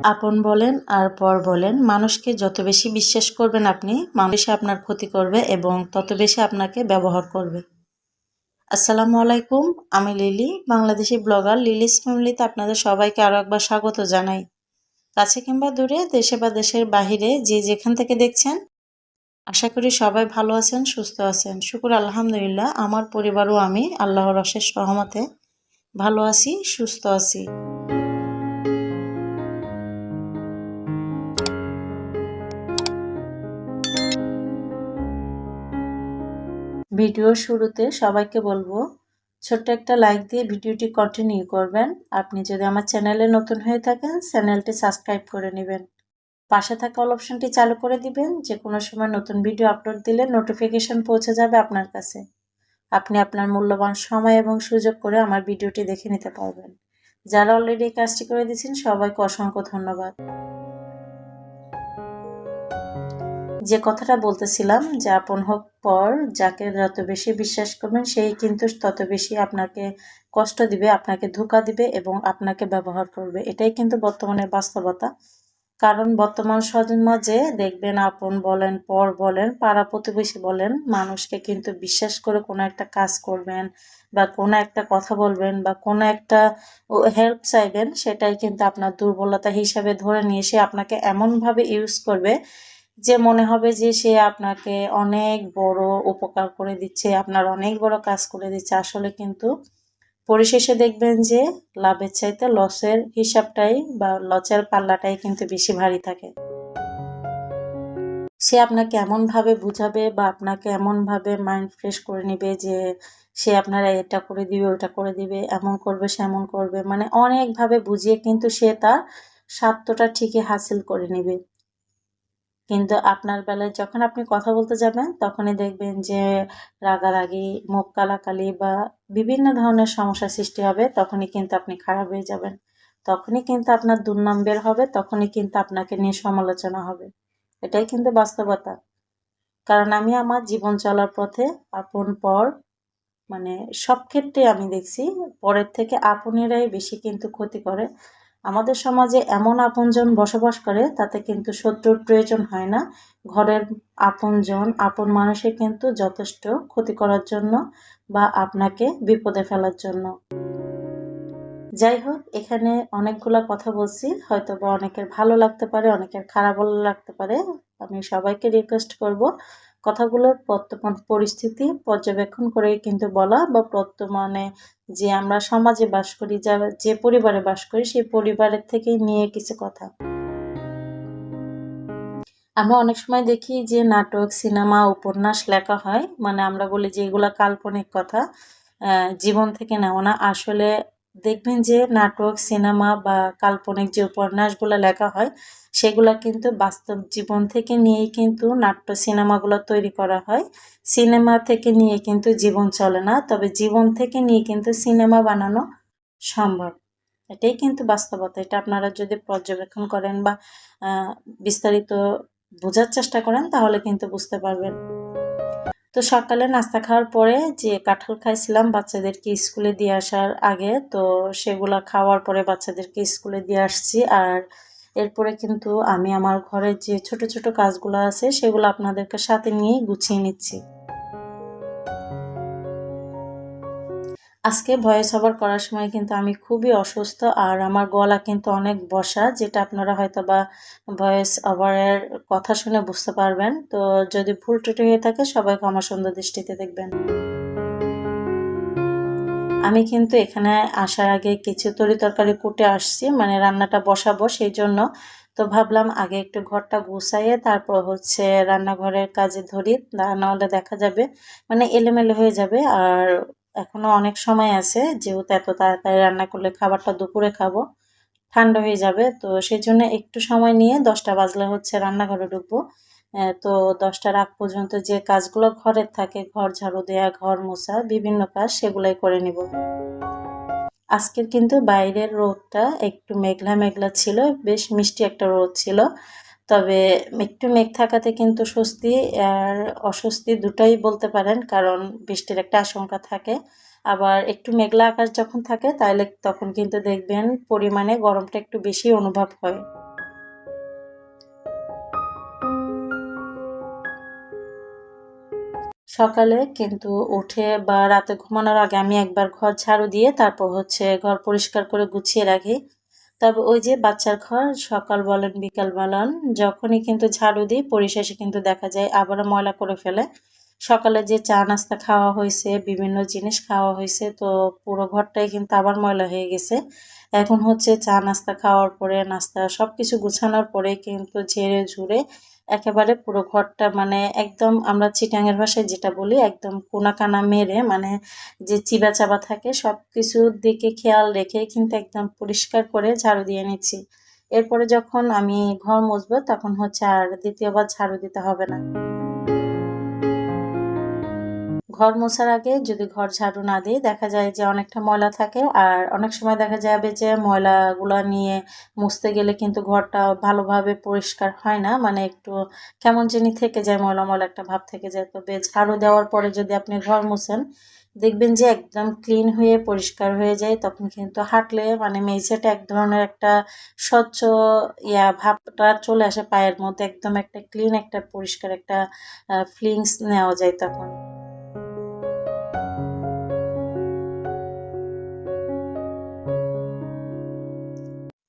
আপন বলেন আর পর বলেন, মানুষকে যত বেশি বিশ্বাস করবেন আপনি, মানুষ আপনার ক্ষতি করবে এবং তত বেশি আপনাকে ব্যবহার করবে। আসসালামু আলাইকুম, আমি লিলি, বাংলাদেশি ব্লগার লিলিস ফ্যামিলিতে আপনাদের সবাইকে আরও একবার স্বাগত জানাই। কাছে কিংবা দূরে, দেশে বা দেশের বাহিরে যে যেখান থেকে দেখছেন, আশা করি সবাই ভালো আছেন, সুস্থ আছেন। শুকুর আলহামদুলিল্লাহ, আমার পরিবারও আমি আল্লাহর অশেষ রহমতে ভালো আছি, সুস্থ আছি। ভিডিওর শুরুতে সবাইকে বলবো ছোট্ট একটা লাইক দিয়ে ভিডিওটি কন্টিনিউ করবেন। আপনি যদি আমার চ্যানেলে নতুন হয়ে থাকেন, চ্যানেলটি সাবস্ক্রাইব করে নেবেন। পাশে থাকা অল অপশনটি চালু করে দিবেন, যে কোনো সময় নতুন ভিডিও আপলোড দিলে নোটিফিকেশন পৌঁছে যাবে আপনার কাছে। আপনি আপনার মূল্যবান সময় এবং সুযোগ করে আমার ভিডিওটি দেখে নিতে পারবেন। যারা অলরেডি এই কাজটি করে দিয়েছেন সবাইকে অসংখ্য ধন্যবাদ। যে কথাটা বলতেছিলাম, যে আপন হোক পর, যাকে যত বেশি বিশ্বাস করবেন সেই কিন্তু তত বেশি আপনাকে কষ্ট দিবে, আপনাকে ধোঁকা দিবে এবং আপনাকে ব্যবহার করবে। এটাই কিন্তু বর্তমানের বাস্তবতা। কারণ বর্তমান সমাজে দেখবেন, আপন বলেন পর বলেন, পাড়া প্রতিবেশী বলেন, মানুষকে কিন্তু বিশ্বাস করে কোনো একটা কাজ করবেন বা কোনো একটা কথা বলবেন বা কোনো একটা হেল্প চাইবেন, সেটাই কিন্তু আপনার দুর্বলতা হিসাবে ধরে নিয়ে সে আপনাকে এমনভাবে ইউজ করবে যে মনে হবে যে সে আপনাকে অনেক বড় উপকার করে দিচ্ছে, আপনার অনেক বড় কাজ করে দিচ্ছে। আসলে কিন্তু পরিশেষে দেখবেন যে লাভের চাইতে লসের হিসাবটাই বা লসের পাল্লাটাই কিন্তু বেশি ভারী থাকে। সে আপনাকে এমনভাবে বুঝাবে বা আপনাকে এমনভাবে মাইন্ড ফ্রেশ করে নেবে যে সে আপনারা এটা করে দিবে, ওটা করে দিবে, এমন করবে, সেমন করবে, মানে অনেকভাবে বুঝিয়ে কিন্তু সে তার স্বার্থটা ঠিকই হাসিল করে নেবে। কিন্তু আপনার বেলায় যখন আপনি কথা বলতে যাবেন, তখনই দেখবেন যে রাগারাগি, মুখ কালাকালি বা বিভিন্ন ধরনের সমস্যা সৃষ্টি হবে। তখনই কিন্তু আপনি খারাপ হয়ে যাবেন। তখনই কিন্তু আপনার দুর্নাম বের হবে, তখনই কিন্তু আপনাকে নিয়ে সমালোচনা হবে। এটাই কিন্তু বাস্তবতা। কারণ আমি আমার জীবন চলার পথে আপন পর, মানে সব ক্ষেত্রে আমি দেখছি পরের থেকে আপনেরাই বেশি কিন্তু ক্ষতি করে। আমাদের সমাজে এমন আপনজন বসবাস করে, তাতে কিন্তু শত্রুর প্রয়োজন হয় না। ঘরের আপনজন, আপন মানুষের কিন্তু যথেষ্ট ক্ষতি করার জন্য বা আপনাকে বিপদে ফেলার জন্য। যাই হোক, এখানে অনেকগুলা কথা বলছি, হয়তো বা অনেকের ভালো লাগতে পারে, অনেকের খারাপও লাগতে পারে। আমি সবাইকে রিকোয়েস্ট করব কথাগুলো বর্তমান পরিস্থিতি পর্যবেক্ষণ করেই কিন্তু বলা, বা বর্তমানে যে আমরা সমাজে বাস করি, যে পরিবারে বাস করি, সেই পরিবারের থেকেই নিয়ে কিছু কথা। আমরা অনেক সময় দেখি যে নাটক, সিনেমা, উপন্যাস লেখা হয়, মানে আমরা বলি যে এগুলা কাল্পনিক কথা, জীবন থেকে নেওয়া না। আসলে দেখবেন যে নাটক, সিনেমা বা কাল্পনিক যে উপন্যাসগুলো লেখা হয়, সেগুলা কিন্তু বাস্তব জীবন থেকে নিয়েই কিন্তু নাট্য সিনেমাগুলো তৈরি করা হয়। সিনেমা থেকে নিয়ে কিন্তু জীবন চলে না, তবে জীবন থেকে নিয়ে কিন্তু সিনেমা বানানো সম্ভব। এটাই কিন্তু বাস্তবতা। এটা আপনারা যদি পর্যবেক্ষণ করেন বা বিস্তারিত বোঝার চেষ্টা করেন, তাহলে কিন্তু বুঝতে পারবেন। তো সকালে নাস্তা খাওয়ার পরে যে কাঁঠাল খাইছিলাম বাচ্চাদেরকে স্কুলে দিয়ে আসার আগে, তো সেগুলা খাওয়ার পরে বাচ্চাদেরকে স্কুলে দিয়ে আসছি। আর এরপরে কিন্তু আমি আমার ঘরের যে ছোট ছোট কাজগুলো আছে, সেগুলো আপনাদেরকে সাথে নিয়ে গুছিয়ে নিচ্ছি। আজকে ভয়েস ওভার করার সময় কিন্তু আমি খুবই অসুস্থ, আর আমার গলা কিন্তু অনেক বসা, যেটা আপনারা হয়তো বা ভয়েস ওভারের কথা শুনে বুঝতে পারবেন। তো যদি ভুল ত্রুটি হয়ে থাকে, সবাই ক্ষমা সুন্দর দৃষ্টিতে দেখবেন। আমি কিন্তু এখানে আসার আগে কিছু তরিতরকারি কুটে আসছি, মানে রান্নাটা বসাবো সেই জন্য। তো ভাবলাম আগে একটু ঘরটা গুছাইয়ে তারপর হচ্ছে রান্নাঘরের কাজে ধরি, নাহলে দেখা যাবে মানে এলোমেলো হয়ে যাবে। আর এখনো অনেক সময় আছে, যেহেতু এত তাড়াতাড়ি রান্না করলে খাবারটা দুপুরে খাবো, ঠান্ডা হয়ে যাবে। তো সেই জন্য একটু সময় নিয়ে 10টা বাজলে হচ্ছে রান্নাঘরে ঢুকবো। তো 10টার আগ পর্যন্ত যে কাজগুলো ঘরের থাকে, ঘর ঝাড়ু দেওয়া, ঘর মোছা, বিভিন্ন কাজ, সেগুলোই করে নিব। আজকের কিন্তু বাইরের রোদটা একটু মেঘলা মেঘলা ছিল, বেশ মিষ্টি একটা রোদ ছিল। তবে একটু মেঘ থাকাতে কিন্তু স্বস্তি আর অস্বস্তি দুটোই বলতে পারেন, কারণ বৃষ্টির একটা আশঙ্কা থাকে। আবার একটু মেঘলা আকাশ যখন থাকে, তাহলে তখন কিন্তু দেখবেন পরিমাণে গরমটা একটু বেশি অনুভব হয়। সকালে কিন্তু উঠে বা রাতে ঘুমানোর আগে আমি একবার ঘর ঝাড়ু দিয়ে তারপর হচ্ছে ঘর পরিষ্কার করে গুছিয়ে রাখি। তবে ওই যে বাচ্চার ঘর সকাল বলেন বিকাল বলেন যখনই কিন্তু ঝাড়ু দিই পরিশেষে কিন্তু দেখা যায় আবারও ময়লা করে ফেলে। সকালে যে চা নাস্তা খাওয়া হয়েছে বিভিন্ন জিনিস খাওয়া হয়েছে তো পুরো ঘরটাই কিন্তু আবার ময়লা হয়ে গেছে। এখন হচ্ছে চা নাস্তা খাওয়ার পরে নাস্তা সবকিছু গুছানোর পরে কিন্তু ঝেড়ে ঝুড়ে একেবারে পুরো ঘরটা মানে একদম আমরা চিটাঙের ভাষায় যেটা বলি একদম কোনা কানা মেরে মানে যে চিবা চাবা থাকে সবকিছুর দিকে খেয়াল রেখে কিন্তু একদম পরিষ্কার করে ঝাড়ু দিয়ে নিচ্ছি। এরপরে যখন আমি ঘর মুছবো তখন হচ্ছে আর দ্বিতীয়বার ঝাড়ু দিতে হবে না। ঘর মোছার আগে যদি ঘর ঝাড়ু না দিই দেখা যায় যে অনেকটা ময়লা থাকে আর অনেক সময় দেখা যাবে যে ময়লাগুলা নিয়ে মুছতে গেলে কিন্তু ঘরটা ভালোভাবে পরিষ্কার হয় না মানে একটু কেমন জানি থেকে যায় ময়লা ময়লা একটা ভাব থেকে যায়। তবে ঝাড়ু দেওয়ার পরে যদি আপনি ঘর মুছেন দেখবেন যে একদম ক্লিন হয়ে পরিষ্কার হয়ে যায় তখন কিন্তু হাঁটলে মানে মেঝেটা এক ধরনের একটা স্বচ্ছ ভাবটা চলে আসে পায়ের মধ্যে একদম একটা ক্লিন একটা পরিষ্কার একটা ফিলিংস নেওয়া যায় তখন।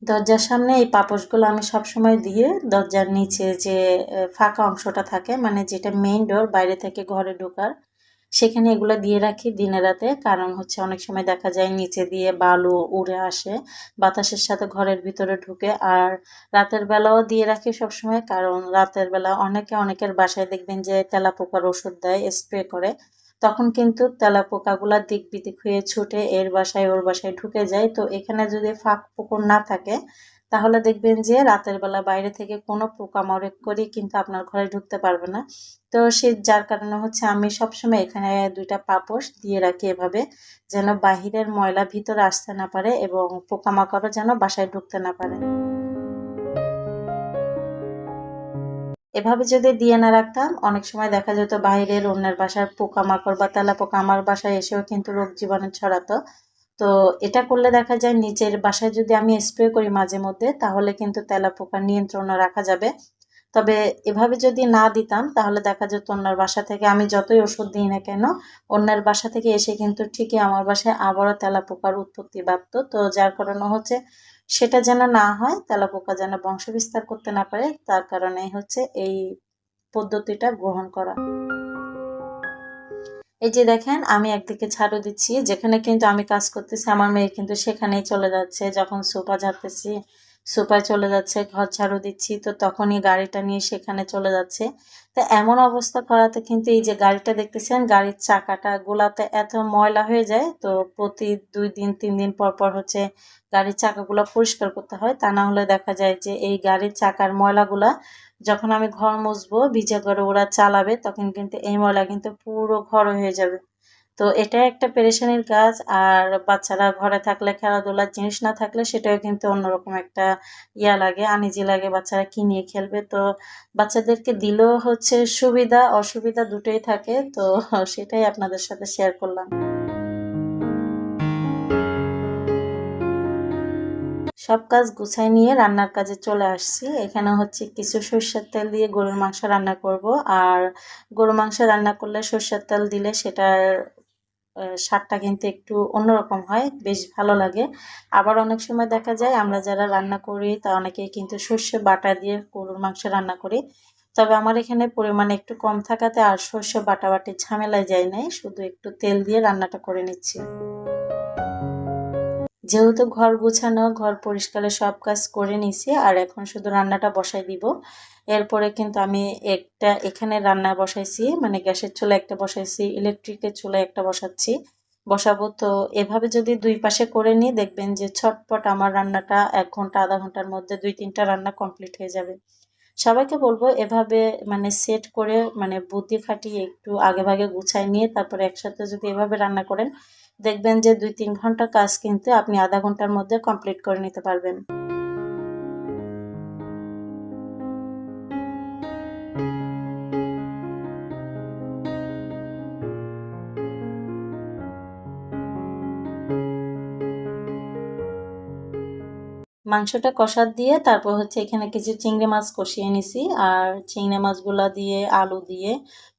দরজার সামনে এই পাপোশগুলো আমি সবসময় দিয়ে দরজার নিচে যে ফাঁকা অংশটা থাকে মানে যেটা মেইন ডোর বাইরে থেকে ঘরে ঢোকার সেখানে এগুলো দিয়ে রাখি দিনে রাতে কারণ হচ্ছে অনেক সময় দেখা যায় নিচে দিয়ে বালু উড়ে আসে বাতাসের সাথে ঘরের ভিতরে ঢুকে আর রাতের বেলাও দিয়ে রাখি সবসময় কারণ রাতের বেলা অনেকের বাসায় দেখবেন যে তেলাপোকার ওষুধ দেয় স্প্রে করে তখন কিন্তু তেলাপোকাগুলা দিক বিদিক হয়ে ছুটে এর বাসায় ওর বাসায় ঢুকে যায় তো এখানে যদি ফাঁক পুকুর না থাকে তাহলে দেখবেন যে রাতের বেলা বাইরে থেকে কোনো পোকামাকড় করে কিন্তু আপনার ঘরে ঢুকতে পারবে না। তো সে যার কারণে হচ্ছে আমি সবসময় এখানে দুইটা পাপোশ দিয়ে রাখি এভাবে যেন বাহিরের ময়লা ভিতরে আসতে না পারে এবং পোকামাকড়ও যেন বাসায় ঢুকতে না পারে। এভাবে যদি দিয়ে না রাখতাম অনেক সময় দেখা যেত বাইরের অন্যের বাসার পোকামাকড় বা তেলাপোকা আমার বাসায় এসেও কিন্তু রোগ জীবাণু ছড়াতো। তো এটা করলে দেখা যায় নিচের বাসায় যদি আমি স্প্রে করি মাঝে মধ্যে তাহলে কিন্তু তেলাপোকা নিয়ন্ত্রণে রাখা যাবে। তবে এভাবে যদি না দিতাম তাহলে দেখা যেত অন্যের বাসা থেকে আমি যতই ওষুধ দিই না কেন অন্যের বাসা থেকে এসে কিন্তু ঠিকই আমার বাসায় আবারও তেলাপোকার উৎপত্তি বাড়তো তো যার কারণে হচ্ছে সেটা যেন না হয় তেলাপোকা যেন বংশ বিস্তার করতে না পারে তার কারণে হচ্ছে এই পদ্ধতিটা গ্রহণ করা। এই যে দেখেন আমি একদিকে ঝাড়ু দিচ্ছি যেখানে কিন্তু আমি কাজ করতেছি আমার মেয়ে কিন্তু সেখানেই চলে যাচ্ছে যখন সোফা ঝাড়তেছি সোফায় চলে যাচ্ছে ঘর ঝাড়ু দিচ্ছি তো তখনই গাড়িটা নিয়ে সেখানে চলে যাচ্ছে। তো এমন অবস্থা করাতে কিন্তু এই যে গাড়িটা দেখতেছেন গাড়ির চাকাটা গোলাতে এত ময়লা হয়ে যায় তো প্রতি 2 দিন 3 দিন পর পর হচ্ছে গাড়ির চাকাগুলো পরিষ্কার করতে হয় তা না হলে দেখা যায় যে এই গাড়ির চাকার ময়লাগুলা যখন আমি ঘর মুছবো ভিজা ঘরে ওরা চালাবে তখন কিন্তু এই ময়লা কিন্তু পুরো ঘর হয়ে যাবে। তো এটা একটা পেরেশানির কাজ আর বাচ্চারা ঘরে থাকলে খেলাধুলার জিনিস না থাকলে সেটাও কিন্তু অন্যরকম একটা লাগে আনিজি লাগে বাচ্চারা কি নিয়ে খেলবে তো বাচ্চাদেরকে দিলেও হচ্ছে সুবিধা অসুবিধা দুটোই থাকে তো সেটাই আপনাদের সাথে শেয়ার করলাম। সব কাজ গুছাই নিয়ে রান্নার কাজে চলে আসছি এখানে হচ্ছে কিছু সরষের তেল দিয়ে গরুর মাংস রান্না করব আর গরু মাংস রান্না করলে সরষের তেল দিলে সেটার স্বাদটা কিন্তু একটু অন্যরকম হয় বেশ ভালো লাগে। আবার অনেক সময় দেখা যায় আমরা যারা রান্না করি তা অনেকেই কিন্তু সর্ষে বাটা দিয়ে গরুর মাংস রান্না করি তবে আমার এখানে পরিমাণ একটু কম থাকাতে আর সর্ষে বাটাবাটির ঝামেলায় যাই নাই শুধু একটু তেল দিয়ে রান্নাটা করে নিচ্ছি। যেহেতু ঘর গোছানো ঘর পরিষ্কারের সব কাজ করে নিছি আর এখন শুধু রান্নাটা বসাই দিব। এরপরে কিন্তু আমি একটা এখানে রান্না বসাইছি মানে গ্যাসের চুলা একটা বসাইছি ইলেকট্রিকের চুলা একটা বসাচ্ছি বসাবো তো এভাবে যদি দুই পাশে করে নিই দেখবেন যে ছটপট আমার রান্নাটা 1 ঘন্টা আধা ঘন্টার মধ্যে 2-3টা রান্না কমপ্লিট হয়ে যাবে। সবাইকে বলবো এভাবে মানে সেট করে মানে বুদ্ধি খাটিয়ে একটু আগেভাগে গুছাই নিয়ে তারপরে একসাথে যদি এভাবে রান্না করেন দেখবেন যে 2-3 ঘন্টার কাজ কিন্তু আপনি আধা ঘন্টার মধ্যে কমপ্লিট করে নিতে পারবেন। মাংসটা কষার দিয়ে তারপর হচ্ছে এখানে কিছু চিংড়ি মাছ কষিয়ে নিছি। আর চিংড়ি মাছগুলো দিয়ে আলু দিয়ে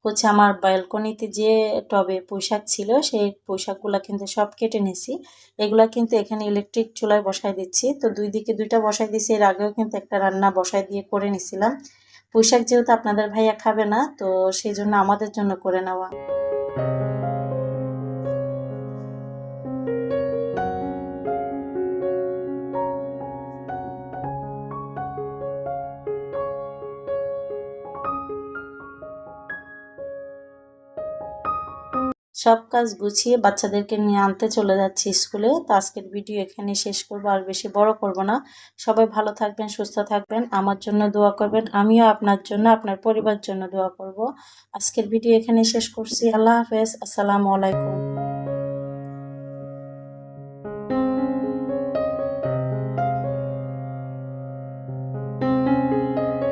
হচ্ছে আমার ব্যালকনিতে যে টবে পুঁইশাক ছিল সেই পুঁইশাকগুলো কিন্তু সব কেটে নিছি। এগুলা কিন্তু এখানে ইলেকট্রিক চুলায় বসাই দিচ্ছি। তো দুই দিকে দুইটা বসাই দিছি, এর আগেও কিন্তু একটা রান্না বসাই দিয়ে করে নিছিলাম। পুঁইশাক যেহেতু আপনাদের ভাইয়া খাবে না, তো সেই জন্য আমাদের জন্য করে নেওয়া। সব কাজ গুছিয়ে বাচ্চাদেরকে নিয়ে আনতে চলে যাচ্ছি স্কুলে। তো আজকের ভিডিও এখানে শেষ করবো, আর বেশি বড় করব না। সবাই ভালো থাকবেন, সুস্থ থাকবেন, আমার জন্য দোয়া করবেন, আমিও আপনার জন্য আপনার পরিবার জন্য দোয়া করব। আজকের ভিডিও এখানে শেষ করছি। আল্লাহ হাফেজ, আসসালামু আলাইকুম।